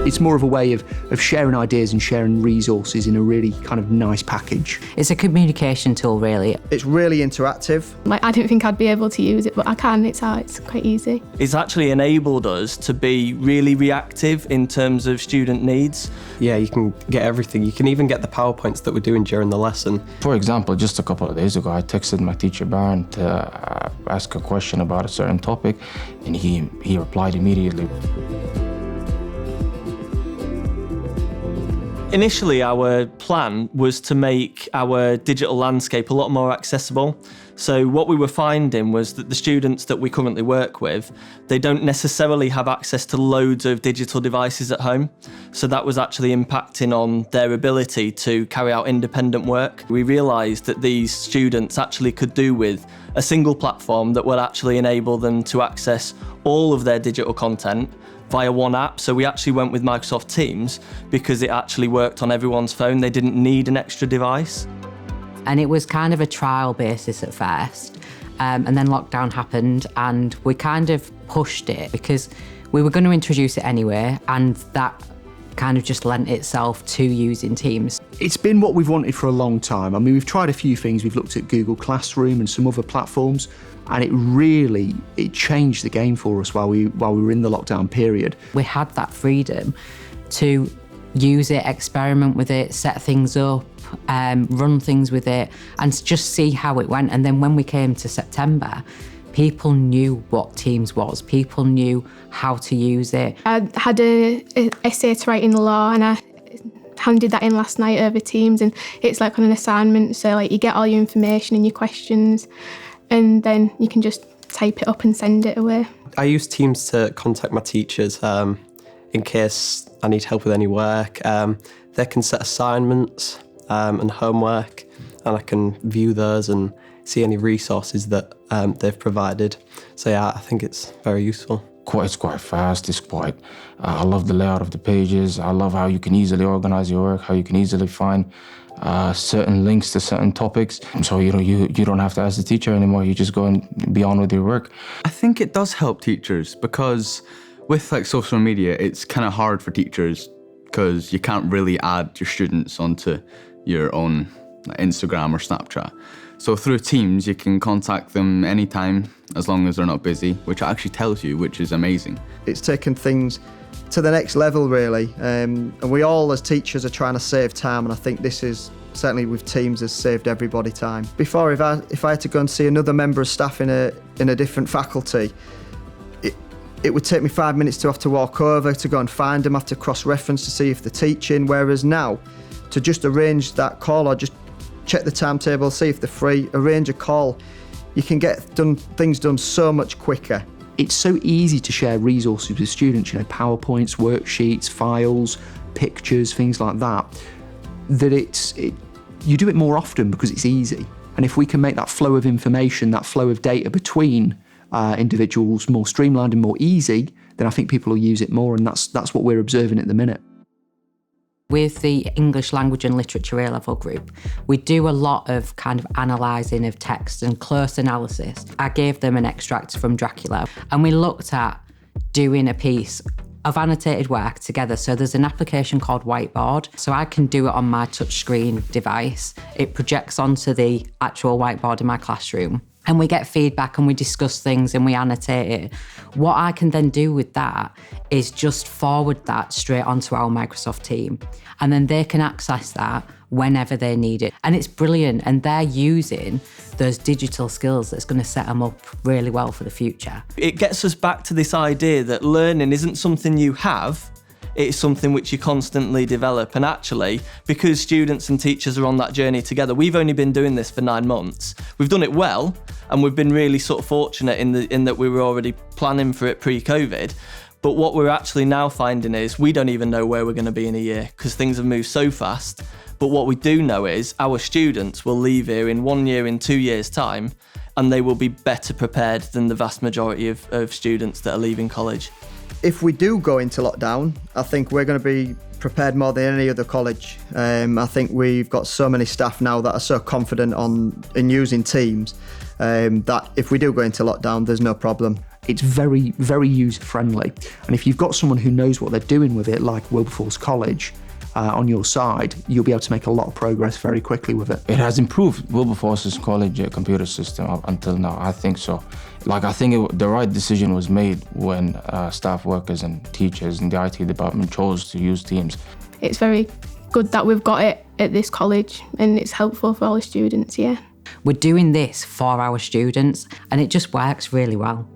It's more of a way of sharing ideas and sharing resources in a really kind of nice package. It's a communication tool, really. It's really interactive. I don't think I'd be able to use it, but I can. It's quite easy. It's actually enabled us to be really reactive in terms of student needs. Yeah, you can get everything. You can even get the PowerPoints that we're doing during the lesson. For example, just a couple of days ago, I texted my teacher, Baron, to ask a question about a certain topic, and he replied immediately. Initially, our plan was to make our digital landscape a lot more accessible. So what we were finding was that the students that we currently work with, they don't necessarily have access to loads of digital devices at home. So that was actually impacting on their ability to carry out independent work. We realised that these students actually could do with a single platform that will actually enable them to access all of their digital content via one app. So we actually went with Microsoft Teams because it actually worked on everyone's phone. They didn't need an extra device. And it was kind of a trial basis at first. And then lockdown happened and we kind of pushed it because we were going to introduce it anyway, and that kind of just lent itself to using Teams. It's been what we've wanted for a long time. I mean, we've tried a few things. We've looked at Google Classroom and some other platforms, and it changed the game for us while we were in the lockdown period. We had that freedom to use it, experiment with it, set things up, run things with it, and just see how it went. And then when we came to September, people knew what Teams was. People knew how to use it. I had an essay to write in law, and I handed that in last night over Teams, and it's like on an assignment. So you get all your information and your questions, and then you can just type it up and send it away. I use Teams to contact my teachers in case I need help with any work. They can set assignments and homework, and I can view those and see any resources that they've provided. So yeah, I think it's very useful. It's quite fast, I love the layout of the pages. I love how you can easily organize your work, how you can easily find certain links to certain topics. So you don't have to ask the teacher anymore, you just go and be on with your work. I think it does help teachers because with social media, it's kind of hard for teachers because you can't really add your students onto your own Instagram or Snapchat. So through Teams, you can contact them anytime as long as they're not busy, which actually tells you, which is amazing. It's taken things to the next level, really. And we all, as teachers, are trying to save time, and I think this is, certainly with Teams, has saved everybody time. Before, if I had to go and see another member of staff in a different faculty, it would take me 5 minutes to have to walk over to go and find them, have to cross-reference to see if they're teaching, whereas now, to just arrange that call or just check the timetable, see if they're free, arrange a call, you can get things done so much quicker. It's so easy to share resources with students, PowerPoints, worksheets, files, pictures, things like that, you do it more often because it's easy. And if we can make that flow of information, that flow of data between individuals more streamlined and more easy, then I think people will use it more, and that's what we're observing at the minute. With the English Language and Literature A-level group, we do a lot of kind of analysing of text and close analysis. I gave them an extract from Dracula, and we looked at doing a piece of annotated work together. So there's an application called Whiteboard. So I can do it on my touchscreen device. It projects onto the actual whiteboard in my classroom. And we get feedback and we discuss things and we annotate it. What I can then do with that is just forward that straight onto our Microsoft team. And then they can access that whenever they need it. And it's brilliant. And they're using those digital skills that's going to set them up really well for the future. It gets us back to this idea that learning isn't something you have, it's something which you constantly develop. And actually, because students and teachers are on that journey together, we've only been doing this for 9 months. We've done it well, and we've been really sort of fortunate in that we were already planning for it pre-COVID. But what we're actually now finding is we don't even know where we're going to be in a year because things have moved so fast. But what we do know is our students will leave here in 1 year, in 2 years' time, and they will be better prepared than the vast majority of students that are leaving college. If we do go into lockdown, I think we're going to be prepared more than any other college. I think we've got so many staff now that are so confident in using Teams that if we do go into lockdown, there's no problem. It's very, very user-friendly. And if you've got someone who knows what they're doing with it, like Wilberforce College, on your side, you'll be able to make a lot of progress very quickly with it. It has improved Wilberforce's college computer system up until now, I think so. I think the right decision was made when staff workers and teachers in the IT department chose to use Teams. It's very good that we've got it at this college, and it's helpful for all the students, yeah. We're doing this for our students, and it just works really well.